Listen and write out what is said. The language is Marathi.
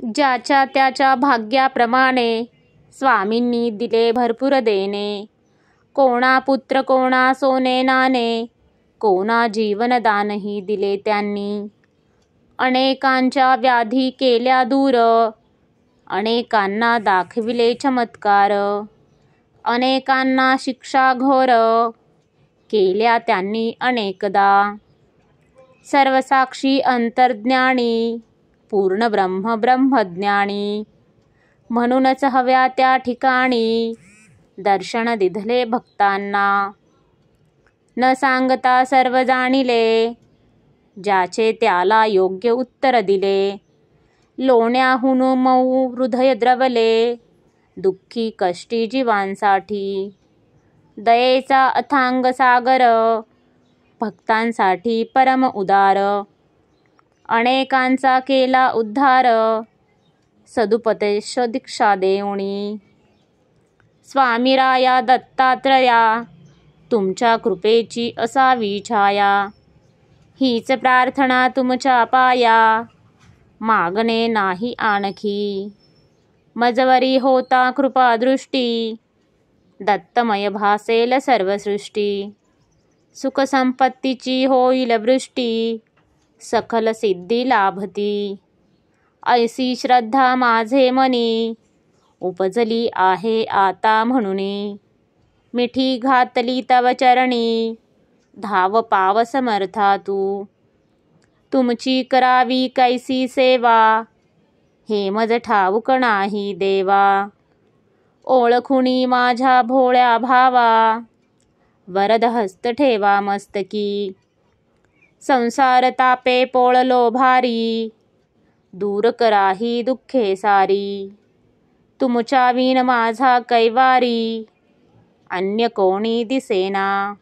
ज्याच्या त्याच्या भाग्याप्रमाणे स्वामींनी दिले भरपूर देणे. कोणा पुत्र, कोणा सोने नाणे, कोणा जीवनदानही दिले त्यांनी. अनेकांच्या व्याधी केल्या दूर, अनेकांना दाखविले चमत्कार. अनेकांना शिक्षा घोर, केल्या त्यांनी अनेकदा. सर्वसाक्षी अंतर्ज्ञानी, पूर्ण ब्रह्म ब्रह्मज्ञानी. म्हणूनच हव्या त्या ठिकाणी दर्शन दिधले भक्तांना. न सांगता सर्व जाणिले, ज्याचे त्याला योग्य उत्तर दिले. लोण्याहून मऊ हृदय द्रवले, दुःखी कष्टी जीवांसाठी. दयेचा अथांग सागर, भक्तांसाठी परम उदार. अनेकांचा केला उद्धार, सदुपदेश दीक्षा देऊणी. स्वामीराया दत्तात्रया, तुमच्या कृपेची असावी छाया. हीच प्रार्थना तुमच्या पाया, मागणे नाही आणखी. मजवरी होता कृपादृष्टी, दत्तमय भासेल सर्व सृष्टी. सुख संपत्तीची होईल वृष्टी, सकल सिद्धी लाभती. ऐसी श्रद्धा माझे मनी, उपजली आहे आता म्हणुनी. मिठी घातली तव चरणी, धाव पाव समर्था तू. तुमची करावी कैसी सेवा, हे मज ठाऊक नाही देवा. ओळखुनी माझ्या भोळ्या भावा, वरद हस्त ठेवा मस्तकी. संसार तापे पोळलो भारी, दूर कराही दुःखे सारी. तुमच्या विण माझा कैवारी, अन्य कोणी दिसेना.